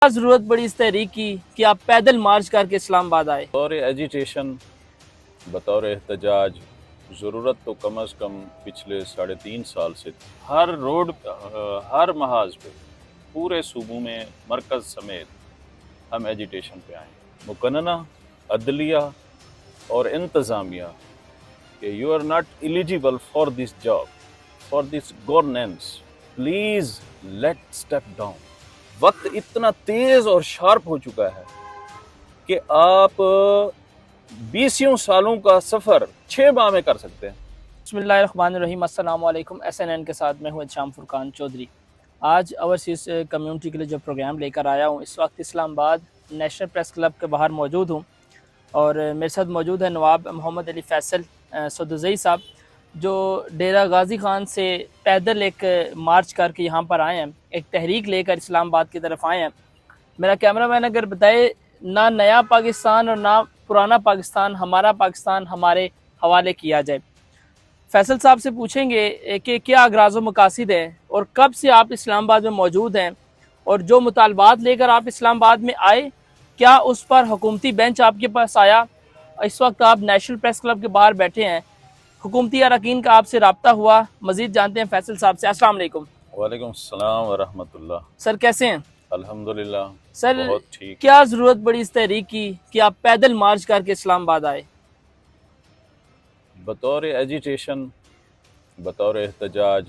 क्या जरूरत पड़ी इस तहरीक की कि आप पैदल मार्च करके इस्लामाबाद आए? बतौर एजिटेशन, बतौर एहतजाज, ज़रूरत तो कम अज़ कम पिछले 3.5 साल से थी। हर रोड हर महाज पे पूरे सूबों में मरकज़ समेत हम एजिटेशन पे आए। मुकन्ना अदलिया और इंतज़ामिया कि you are not eligible for this job, for this governance, please let step down. वक्त इतना तेज़ और शार्प हो चुका है कि आप 20 सालों का सफ़र 6 माह में कर सकते हैं। बिस्मिल्लाहिर्रहमानिर्रहीम। अस्सलाम वालेकुम। SNN के साथ मैं हूँ शाम फुरकान चौधरी। आज ओवरसीज़ कम्युनिटी के लिए जो प्रोग्राम लेकर आया हूँ, इस वक्त इस्लामाबाद नेशनल प्रेस क्लब के बाहर मौजूद हूँ और मेरे साथ मौजूद है नवाब मोहम्मद अली फैसल सदुज़ई साहब, जो डेरा गाज़ी ख़ान से पैदल एक मार्च करके यहाँ पर आए हैं, एक तहरीक लेकर इस्लामाबाद की तरफ आए हैं। मेरा कैमरामैन अगर बताए, ना नया पाकिस्तान और ना पुराना पाकिस्तान, हमारा पाकिस्तान हमारे हवाले किया जाए। फैसल साहब से पूछेंगे कि क्या अगराज़ व मकासिद हैं और कब से आप इस्लामाबाद में मौजूद हैं, और जो मुतालबात लेकर आप इस्लामाबाद में आए, क्या उस पर हुकूमती बेंच आपके पास आया? इस वक्त आप नेशनल प्रेस क्लब के बाहर बैठे हैं, हुकूमती अरकान का आपसे रब्ता हुआ? मज़ीद जानते हैं फैसल साहब से। अस्सलाम वालेकुम। वालेकुम सलाम व रहमतुल्लाह। सर कैसे हैं? अल्हम्दुलिल्लाह, सर बहुत ठीक। क्या ज़रूरत पड़ी इस तहरीक की कि आप पैदल मार्च करके इस्लामाबाद आए? बतौर एजिटेशन, बतौर एहतजाज,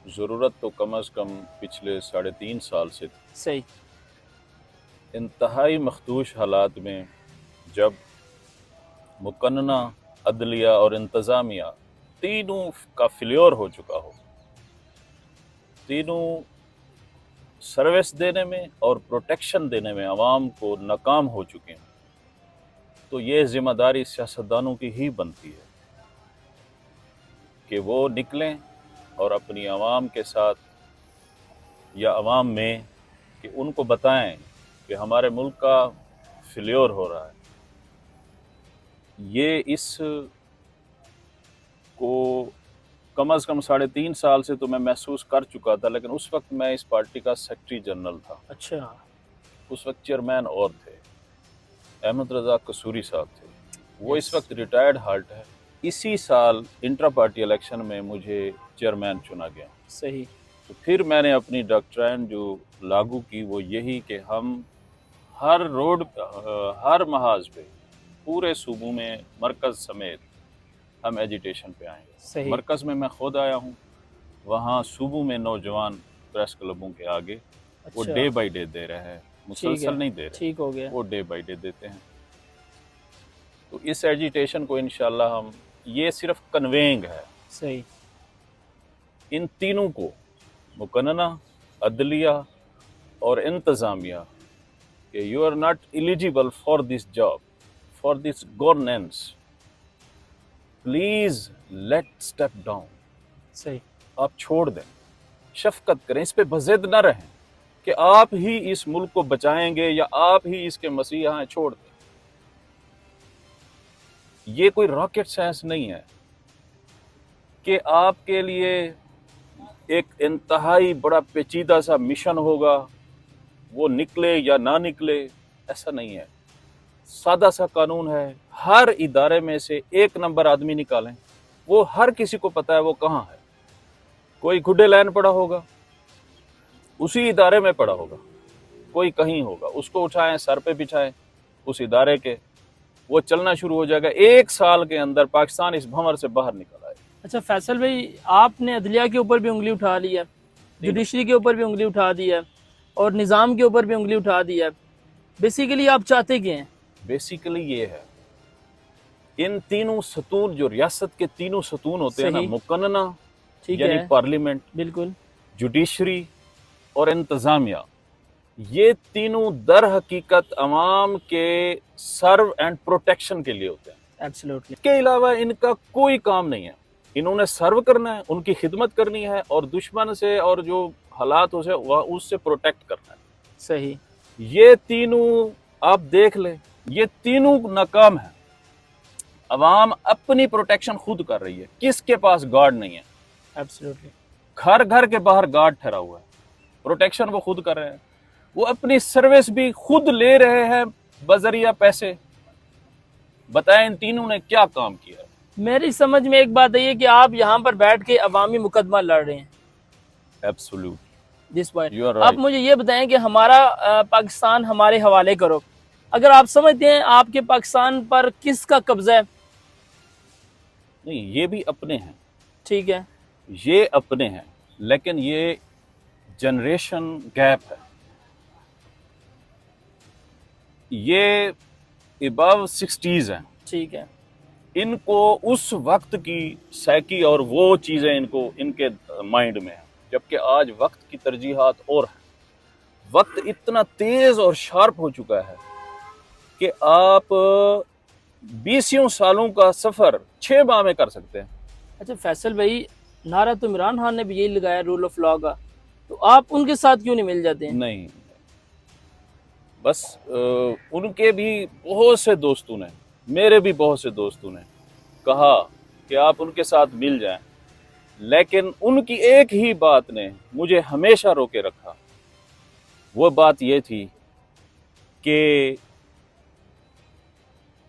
ज़रूरत तो कम अज़ कम पिछले 3.5 साल से थी। सही। इंतहाई मखदूश हालात में जब मुकन्ना अदलिया और इंतज़ामिया तीनों का फेल्योर हो चुका हो, तीनों सर्विस देने में और प्रोटेक्शन देने में आवाम को नाकाम हो चुके हैं, तो ये ज़िम्मेदारी सियासतदानों की ही बनती है कि वो निकलें और अपनी आवाम के साथ या आवाम में कि उनको बताएं कि हमारे मुल्क का फेल्योर हो रहा है। ये इस को कम अज़ कम 3.5 साल से तो मैं महसूस कर चुका था, लेकिन उस वक्त मैं इस पार्टी का सेक्रेटरी जनरल था। अच्छा। उस वक्त चेयरमैन और थे, अहमद रज़ा कसूरी साहब थे। वो यस। इस वक्त रिटायर्ड हाल्ट है। इसी साल इंट्रा पार्टी इलेक्शन में मुझे चेयरमैन चुना गया। सही। तो फिर मैंने अपनी डॉक्ट्राइन जो लागू की वो यही कि हम हर रोड हर महाज पे पूरे सूबों में मरकज़ समेत हम एजिटेशन पे आए। सही। मरकज़ में मैं खुद आया हूँ, वहाँ सूबों में नौजवान प्रेस क्लबों के आगे वो अच्छा। डे बाई डे दे रहे हैं, ठीक मुसलसल है। नहीं दे रहे, ठीक हो गया। वो डे बाई डे देते हैं। तो इस एजिटेशन को इंशाल्लाह हम, ये सिर्फ कन्वेइंग है सही। इन तीनों को, मुकन्ना अदलिया और इंतज़ामिया, कि you are not eligible for this job, for this governance, please let step down. सही। आप छोड़ दें, शफकत करें, इस पे बज़िद न रहें कि आप ही इस मुल्क को बचाएंगे या आप ही इसके मसीहा हैं। छोड़ दें, ये कोई रॉकेट साइंस नहीं है कि आपके लिए एक इंतहाई बड़ा पेचीदा सा मिशन होगा, वो निकले या ना निकले, ऐसा नहीं है। सादा सा कानून है, हर इदारे में से 1 नंबर आदमी निकालें, वो हर किसी को पता है वो कहाँ है। कोई गुड्डे लाइन पड़ा होगा, उसी इदारे में पड़ा होगा, कोई कहीं होगा, उसको उठाएं, सर पे बिछाएं उस इदारे के, वो चलना शुरू हो जाएगा। 1 साल के अंदर पाकिस्तान इस भंवर से बाहर निकल आए। अच्छा फैसल भाई, आपने अदलिया के ऊपर भी उंगली उठा ली है, जुडिशरी के ऊपर भी उंगली उठा दी है और निज़ाम के ऊपर भी उंगली उठा दी है। बेसिकली आप चाहते क्या हैं? बेसिकली ये है, इन तीनों सतून, जो रियासत के तीनों सतून होते हैं ना, सही। मुकन्ना ठीक यानी है। पार्लियामेंट, बिल्कुल। जुडिशरी और इंतज़ामिया, ये तीनों दर हकीकत अवाम के सर्व एंड प्रोटेक्शन के लिए होते हैं। एब्सोल्युटली। इसके अलावा इनका कोई काम नहीं है। इन्होंने सर्व करना है, उनकी खिदमत करनी है और दुश्मन से और जो हालात उसे उससे प्रोटेक्ट करना है। सही। ये तीनों आप देख ले, ये तीनों नाकाम है। अवाम अपनी प्रोटेक्शन खुद कर रही है, किसके पास गार्ड नहीं है। एब्सोल्युटली। घर घर के बाहर गार्ड ठहरा हुआ है, प्रोटेक्शन वो खुद कर रहे हैं। वो अपनी सर्विस भी खुद ले रहे हैं बजरिया पैसे। बताएं इन तीनों ने क्या काम किया है? मेरी समझ में एक बात है कि आप यहाँ पर बैठ के अवामी मुकदमा लड़ रहे हैं। Absolute this point you are आप राइट। मुझे ये बताएं कि हमारा पाकिस्तान हमारे हवाले करो, अगर आप समझते हैं आपके पाकिस्तान पर किसका कब्जा है? नहीं, ये भी अपने हैं, ठीक है, ये अपने हैं, लेकिन ये जनरेशन गैप है। ये अबव 60s हैं। ठीक है, इनको उस वक्त की साइकी और वो चीज़ें इनको इनके माइंड में है, जबकि आज वक्त की तरजीहात और है। वक्त इतना तेज़ और शार्प हो चुका है कि आप 20 सालों का सफ़र 6 माह में कर सकते हैं। अच्छा फैसल भाई, नारा तो इमरान खान ने भी यही लगाया रूल ऑफ लॉ का, तो आप उनके साथ क्यों नहीं मिल जाते हैं? नहीं, बस उनके भी बहुत से दोस्तों ने, मेरे भी बहुत से दोस्तों ने कहा कि आप उनके साथ मिल जाएं, लेकिन उनकी एक ही बात ने मुझे हमेशा रोके रखा। वो बात ये थी कि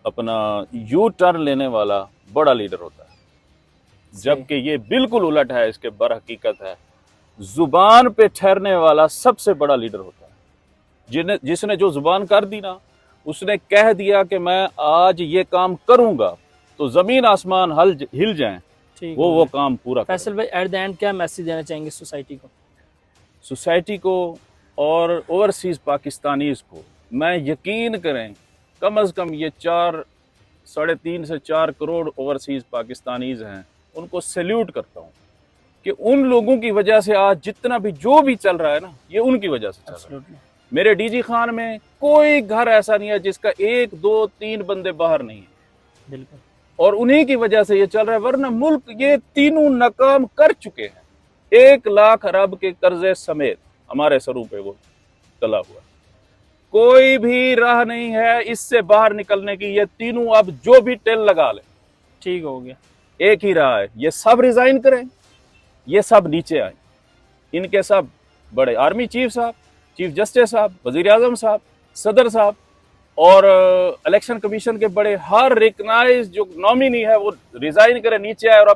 अपना यू टर्न लेने वाला बड़ा लीडर होता है, जबकि ये बिल्कुल उलट है, इसके बरहकीकत है जुबान पे ठहरने वाला सबसे बड़ा लीडर होता है। जिसने जो जुबान कर दी ना, उसने कह दिया कि मैं आज ये काम करूंगा तो जमीन आसमान हिल जाएं, ठीक वो काम पूरा करें। फैसल भाई, एट द एंड क्या मैसेज देना चाहेंगे सोसाइटी को? सोसाइटी को और ओवरसीज पाकिस्तानीज को मैं यकीन करें, कम अज़ कम ये 3.5 से 4 करोड़ ओवरसीज पाकिस्तानीज हैं, उनको सैल्यूट करता हूँ कि उन लोगों की वजह से आज जितना भी जो भी चल रहा है ना, ये उनकी वजह से चल रहा है। मेरे डीजी खान में कोई घर ऐसा नहीं है जिसका 1, 2, 3 बंदे बाहर नहीं है, बिल्कुल, और उन्हीं की वजह से ये चल रहा है, वरना मुल्क ये तीनों नाकाम कर चुके हैं। 1 लाख अरब के कर्जे समेत हमारे सरों पे वो चला हुआ, कोई भी राह नहीं है इससे बाहर निकलने की। ये तीनों अब जो भी टेल लगा ले, ठीक हो गया। एक ही राह है, ये सब रिजाइन करें, ये सब नीचे आए। इनके सब बड़े आर्मी चीफ साहब, चीफ जस्टिस साहब, वजीर आजम साहब, सदर साहब और इलेक्शन कमीशन के बड़े हर रिकग्नाइज जो नॉमिनी है वो रिजाइन करे, नीचे आए और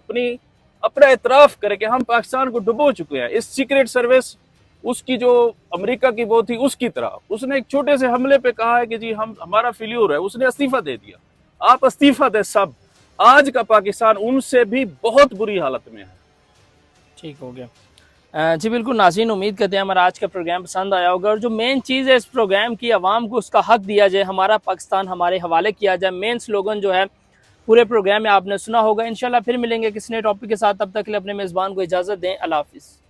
अपना एतराफ करे कि हम पाकिस्तान को डुबो चुके हैं। इस सीक्रेट सर्विस उसकी जो अमेरिका की वो थी उसकी तरह, उसने एक छोटे से हमले पे कहा है कि जी हमारा फेल्यूर है, उसने इस्तीफा दे दिया। आप इस्तीफा दे सब, आज का पाकिस्तान उनसे भी बहुत बुरी हालत में है। ठीक हो गया। जी बिल्कुल नाज़रीन, उम्मीद करते हैं हमारा आज का प्रोग्राम पसंद आया होगा, और जो मेन चीज़ है इस प्रोग्राम की, आवाम को उसका हक दिया जाए, हमारा पाकिस्तान हमारे हवाले किया जाए, मेन स्लोगन जो है पूरे प्रोग्राम में आपने सुना होगा। इंशाल्लाह फिर मिलेंगे किसी नए टॉपिक के साथ, तब तक के लिए अपने मेज़बान को इजाज़त दें। अल्लाह हाफिज़।